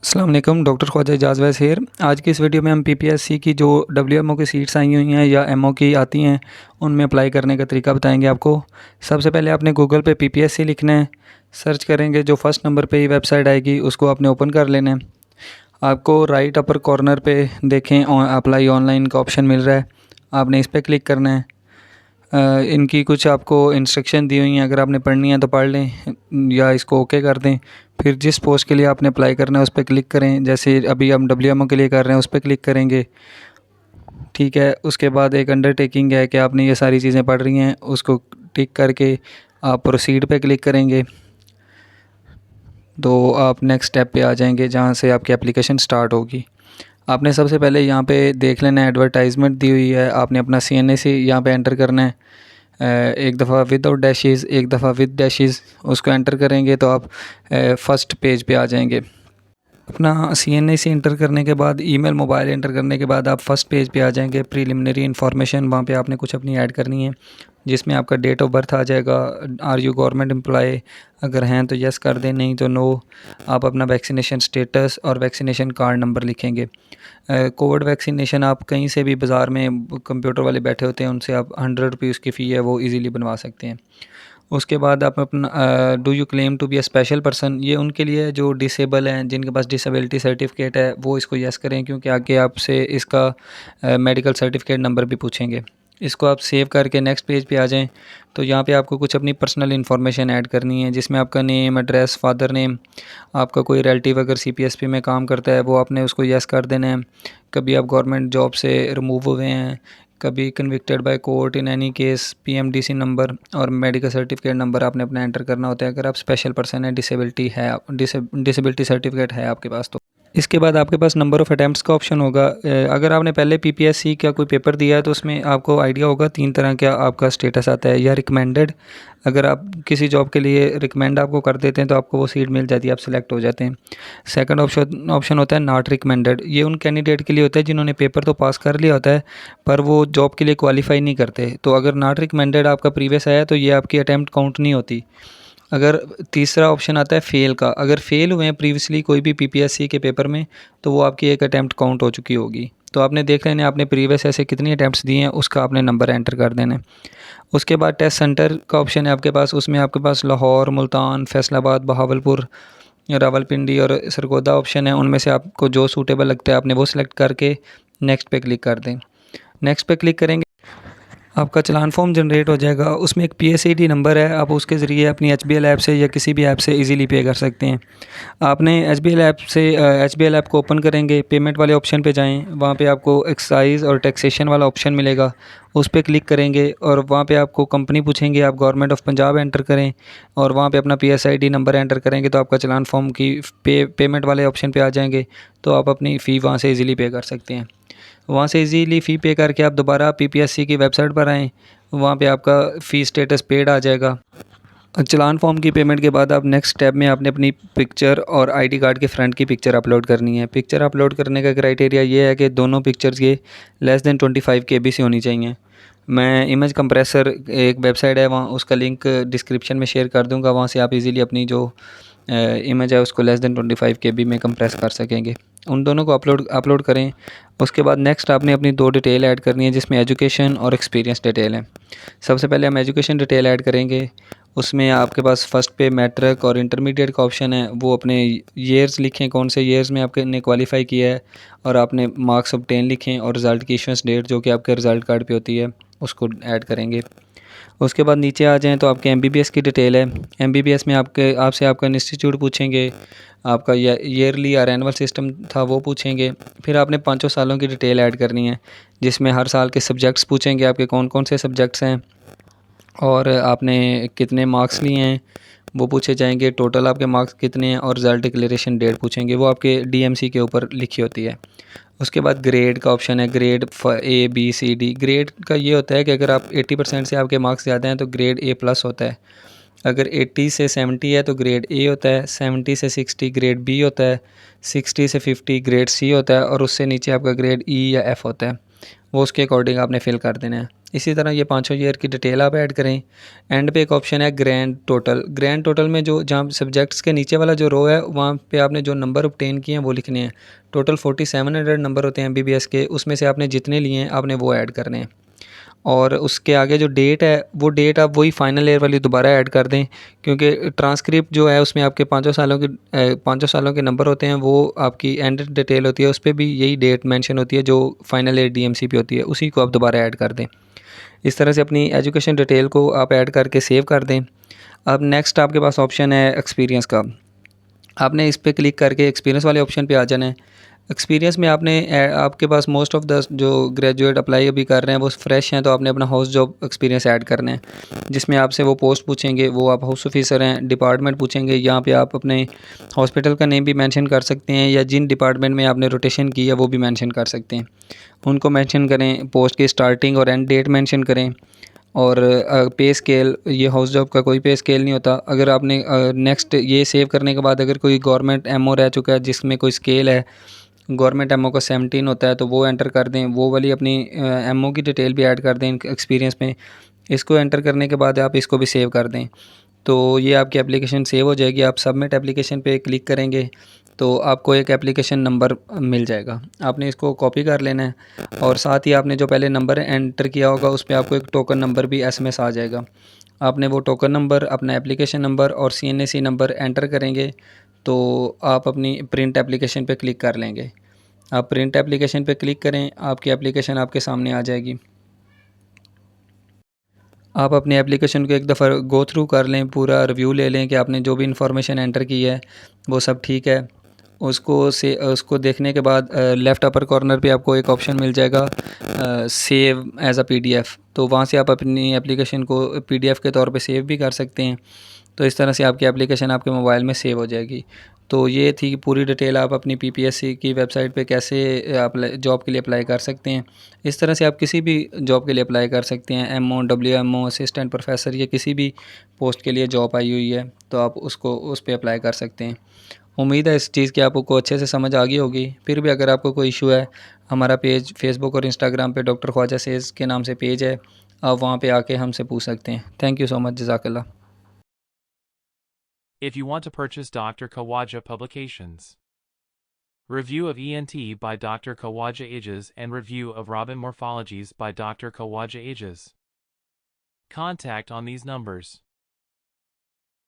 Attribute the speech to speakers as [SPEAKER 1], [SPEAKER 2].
[SPEAKER 1] अस्सलाम वालेकुम, डॉक्टर ख्वाजा एजाज़ वैस हेयर। आज की इस वीडियो में हम पीपीएससी की जो डब्ल्यूएमओ की सीट्स आई हुई हैं या एमओ की आती हैं उनमें अप्लाई करने का तरीका बताएंगे आपको। सबसे पहले आपने गूगल पे पीपीएससी लिखना है, सर्च करेंगे, जो फर्स्ट नंबर पे ही वेबसाइट आएगी उसको आपने ओपन कर लेना है। आपको राइट अपर कॉर्नर पे देखें अप्लाई ऑनलाइन का ऑप्शन मिल रहा है, आपने इस पर क्लिक करना है। इनकी कुछ आपको इंस्ट्रक्शन दी हुई हैं, अगर आपने पढ़नी है तो पढ़ लें या इसको ओके कर दें। फिर जिस पोस्ट के लिए आपने अप्लाई करना है उस पर क्लिक करें, जैसे अभी हम डब्ल्यूएमओ के लिए कर रहे हैं उस पर क्लिक करेंगे। ठीक है, उसके बाद एक अंडरटेकिंग है कि आपने ये सारी चीज़ें पढ़ रही हैं, उसको टिक करके आप प्रोसीड पे क्लिक करेंगे तो आप नेक्स्ट स्टेप पे आ जाएंगे जहाँ से आपकी एप्लीकेशन स्टार्ट होगी। आपने सबसे पहले यहाँ पे देख लेना है, एडवर्टाइजमेंट दी हुई है, आपने अपना CNAC यहाँ पे एंटर करना है। एक दफ़ा विदाउट डैशेस, एक दफ़ा विद डैशेस, उसको एंटर करेंगे तो आप फर्स्ट पेज पे आ जाएंगे। अपना CNAC एंटर करने के बाद, ईमेल मोबाइल एंटर करने के बाद आप फर्स्ट पेज पे आ जाएंगे। प्रीलिमिनरी इन्फॉर्मेशन, वहाँ पे आपने कुछ अपनी ऐड करनी है जिसमें आपका डेट ऑफ बर्थ आ जाएगा। आर यू गवर्नमेंट एम्प्लॉय, अगर हैं तो यस कर दें, नहीं तो नो। आप अपना वैक्सीनेशन स्टेटस और वैक्सीनेशन कार्ड नंबर लिखेंगे। कोविड वैक्सीनेशन आप कहीं से भी बाज़ार में कंप्यूटर वाले बैठे होते हैं, उनसे आप 100 रुपये उसकी फ़ी है वो इजीली बनवा सकते हैं। उसके बाद आप अपना do you claim to be a special person, ये उनके लिए जो डिसेबल हैं, जिनके पास डिसेबिलिटी सर्टिफिकेट है, वो इसको यस करें, क्योंकि आगे आपसे इसका मेडिकल सर्टिफिकेट नंबर भी पूछेंगे। इसको आप सेव करके नेक्स्ट पेज पे आ जाएं तो यहाँ पे आपको कुछ अपनी पर्सनल इन्फॉर्मेशन ऐड करनी है, जिसमें आपका नेम, एड्रेस, फादर नेम, आपका कोई रिलेटिव अगर CPSP में काम करता है वो आपने उसको यस कर देना है। कभी आप गवर्नमेंट जॉब से रिमूव हुए हैं, कभी convicted by court in any case, PMDC number और मेडिकल सर्टिफिकेट नंबर आपने अपना एंटर करना होता है। अगर आप स्पेशल पर्सन है, डिसेबिलिटी है, डिसेबिलिटी सर्टिफिकेट है आपके पास तो। इसके बाद आपके पास नंबर ऑफ़ अटैम्प्ट्स का ऑप्शन होगा। अगर आपने पहले PPSC का कोई पेपर दिया है तो उसमें आपको आइडिया होगा 3 तरह का आपका स्टेटस आता है। या रिकमेंडेड, अगर आप किसी जॉब के लिए रिकमेंड आपको कर देते हैं तो आपको वो सीट मिल जाती है, आप सिलेक्ट हो जाते हैं। सेकंड ऑप्शन होता है नॉट रिकमेंडेड, ये उन कैंडिडेट के लिए होता है जिन्होंने पेपर तो पास कर लिया होता है पर वो जॉब के लिए क्वालिफाई नहीं करते। तो अगर नॉट रिकमेंडेड आपका प्रीवियस आया तो ये आपकी अटैम्प्ट काउंट नहीं होती। अगर तीसरा ऑप्शन आता है फ़ेल का, अगर फ़ेल हुए हैं प्रीवियसली कोई भी PPSC के पेपर में तो वो आपकी एक अटैम्प्ट काउंट हो चुकी होगी। तो आपने देख लेना आपने प्रीवियस ऐसे कितनी अटैम्प्ट्स दिए हैं, उसका आपने नंबर एंटर कर देना है। उसके बाद टेस्ट सेंटर का ऑप्शन है आपके पास, उसमें आपके पास लाहौर, मुल्तान, फैसलाबाद, बहावलपुर, रावलपिंडी और सरगोदा ऑप्शन है। उनमें से आपको जो सूटेबल लगता है आपने वो सिलेक्ट करके नेक्स्ट पे क्लिक कर दें। नेक्स्ट पे क्लिक करेंगे, आपका चलान फॉर्म जनरेट हो जाएगा, उसमें एक PSAD नंबर है, आप उसके ज़रिए अपनी HBL ऐप से या किसी भी ऐप से इजीली पे कर सकते हैं। आपने HBL ऐप से HBL ऐप को ओपन करेंगे, पेमेंट वाले ऑप्शन पे जाएं, वहाँ पे आपको एक्साइज़ और टैक्सेशन वाला ऑप्शन मिलेगा, उस पर क्लिक करेंगे और वहाँ पे आपको कंपनी पूछेंगे, आप गवर्नमेंट ऑफ पंजाब एंटर करें और वहाँ पे अपना PSID नंबर एंटर करेंगे तो आपका चलान फॉर्म की पेमेंट वाले ऑप्शन पे आ जाएंगे, तो आप अपनी फ़ी वहाँ से इजीली पे कर सकते हैं। वहाँ से इजीली फ़ी पे करके आप दोबारा PPSC की वेबसाइट पर आएँ, वहाँ पे आपका फ़ी स्टेटस पेड आ जाएगा। चलान फॉर्म की पेमेंट के बाद आप नेक्स्ट स्टेप में आपने अपनी पिक्चर और ID कार्ड के फ्रंट की पिक्चर अपलोड करनी है। पिक्चर अपलोड करने का क्राइटेरिया ये है कि दोनों पिक्चर्स ये लेस दैन 25 KB से होनी चाहिए। मैं इमेज कंप्रेसर एक वेबसाइट है, वहाँ उसका लिंक डिस्क्रिप्शन में शेयर कर दूँगा, वहाँ से आप इजीली अपनी जो इमेज है उसको लेस दैन 25 KB में कंप्रेस कर सकेंगे। उन दोनों को अपलोड करें। उसके बाद नेक्स्ट आपने अपनी 2 डिटेल ऐड करनी है जिसमें एजुकेशन और एक्सपीरियंस डिटेल है। सबसे पहले हम एजुकेशन डिटेल ऐड करेंगे, उसमें आपके पास फर्स्ट पे मैट्रिक और इंटरमीडिएट का ऑप्शन है, वो अपने ईयर्स लिखें, कौन से ईयर्स में आपने क्वालिफाई किया है और आपने मार्क्स ऑब्टेन लिखें और रिज़ल्ट की इशुएंस डेट जो कि आपके रिज़ल्ट कार्ड पे होती है उसको ऐड करेंगे। उसके बाद नीचे आ जाएं तो आपके MBBS की डिटेल है। MBBS में आपसे आपका इंस्टीट्यूट पूछेंगे, आपका ईयरली और एनुअल सिस्टम था वो पूछेंगे। फिर आपने 5 सालों की डिटेल ऐड करनी है जिसमें हर साल के सब्जेक्ट्स पूछेंगे, आपके कौन कौन से सब्जेक्ट्स हैं और आपने कितने मार्क्स लिए हैं वो पूछे जाएंगे, टोटल आपके मार्क्स कितने हैं और रिज़ल्ट डिक्लेरेशन डेट पूछेंगे, वो आपके DMC के ऊपर लिखी होती है। उसके बाद ग्रेड का ऑप्शन है, grade A B C D। Grade का ये होता है कि अगर आप 80% से आपके मार्क्स ज़्यादा हैं तो ग्रेड A+ होता है, अगर 80 से 70 है तो ग्रेड A होता है, 70 से 60 ग्रेड B होता है, 60 से 50 ग्रेड C होता है और उससे नीचे आपका ग्रेड E या F होता है। वो उसके अकॉर्डिंग आपने फ़िल कर देना है। इसी तरह ये पाँचों ईयर की डिटेल आप ऐड करें। एंड पे एक ऑप्शन है ग्रैंड टोटल। ग्रैंड टोटल में जो जहाँ सब्जेक्ट्स के नीचे वाला जो रो है वहाँ पे आपने जो नंबर ऑब्टेन किए हैं वो लिखने हैं। टोटल 4700 नंबर होते हैं एमबीबीएस के, उसमें से आपने जितने लिए हैं आपने वो ऐड करने हैं। और उसके आगे जो डेट है वो डेट आप वही फाइनल ईयर वाली दोबारा ऐड कर दें, क्योंकि ट्रांसक्रिप्ट जो है उसमें आपके पाँचों सालों के नंबर होते हैं, वो आपकी एंड डिटेल होती है, उस पर भी यही डेट मेंशन होती है जो फाइनल ईयर डीएमसी पे होती है, उसी को आप दोबारा ऐड कर दें। इस तरह से अपनी एजुकेशन डिटेल को आप ऐड करके सेव कर दें। अब नेक्स्ट आपके पास ऑप्शन है एक्सपीरियंस का। आपने इस पर क्लिक करके एक्सपीरियंस वाले ऑप्शन पे आ जाना है। एक्सपीरियंस में आपके पास मोस्ट ऑफ़ द जो ग्रेजुएट अप्लाई अभी कर रहे हैं वो फ्रेश हैं, तो आपने अपना हाउस जॉब एक्सपीरियंस ऐड करना है, जिसमें आपसे वो पोस्ट पूछेंगे, वो आप हाउस ऑफिसर हैं, डिपार्टमेंट पूछेंगे। यहाँ पे आप अपने हॉस्पिटल का नेम भी मेंशन कर सकते हैं, या जिन डिपार्टमेंट में आपने रोटेशन की है वो भी मेंशन कर सकते हैं, उनको मेंशन करें। पोस्ट की स्टार्टिंग और एंड डेट मेंशन करें। और पे स्केल, ये हाउस जॉब का कोई पे स्केल नहीं होता। अगर आपने नेक्स्ट ये सेव करने के बाद अगर कोई गवर्नमेंट एमओ रह चुका है जिसमें कोई स्केल है, गवर्नमेंट एमओ का 17 होता है, तो वो एंटर कर दें। वो वाली अपनी एमओ की डिटेल भी ऐड कर दें एक्सपीरियंस में। इसको एंटर करने के बाद आप इसको भी सेव कर दें, तो ये आपकी एप्लीकेशन सेव हो जाएगी। आप सबमिट एप्लीकेशन पे क्लिक करेंगे तो आपको एक एप्लीकेशन नंबर मिल जाएगा, आपने इसको कॉपी कर लेना है। और साथ ही आपने जो पहले नंबर एंटर किया होगा उस पर आपको एक टोकन नंबर भी एसएमएस आ जाएगा। आपने वो टोकन नंबर, अपना एप्लीकेशन नंबर और सीएनएसी नंबर एंटर करेंगे तो आप अपनी प्रिंट एप्लीकेशन पे क्लिक कर लेंगे। आप प्रिंट एप्लीकेशन पे क्लिक करें, आपकी एप्लीकेशन आपके सामने आ जाएगी। आप अपनी एप्लीकेशन को एक दफ़ा गो थ्रू कर लें, पूरा रिव्यू ले लें कि आपने जो भी इंफॉर्मेशन एंटर की है वो सब ठीक है। उसको देखने के बाद लेफ़्ट अपर कॉर्नर पे आपको एक ऑप्शन मिल जाएगा सेव एज़ अ पीडीएफ, तो वहाँ से आप अपनी एप्लीकेशन को पीडीएफ के तौर पे सेव भी कर सकते हैं। तो इस तरह से आपकी एप्लीकेशन आपके मोबाइल में सेव हो जाएगी। तो ये थी कि पूरी डिटेल आप अपनी पीपीएससी की वेबसाइट पे कैसे आप जॉब के लिए अप्लाई कर सकते हैं। इस तरह से आप किसी भी जॉब के लिए अप्लाई कर सकते हैं। एमओ, डब्ल्यूएमओ, असिस्टेंट प्रोफेसर, या किसी भी पोस्ट के लिए जॉब आई हुई है तो आप उसको उस पर अप्लाई कर सकते हैं। उम्मीद है इस चीज़ की आपको अच्छे से समझ आ गई होगी। फिर भी अगर आपको कोई इशू है, हमारा पेज फेसबुक और इंस्टाग्राम पे डॉक्टर ख्वाजा सेज़ के नाम से पेज है, आप वहाँ पे आके हमसे पूछ सकते हैं। थैंक यू सो मच, जज़ाकल्लाह।
[SPEAKER 2] If you want to purchase Dr. Kawaja publications, review of ENT by Dr. Kawaja Ages and review of Robin Morphologies by Dr. Kawaja Ages, contact on these numbers.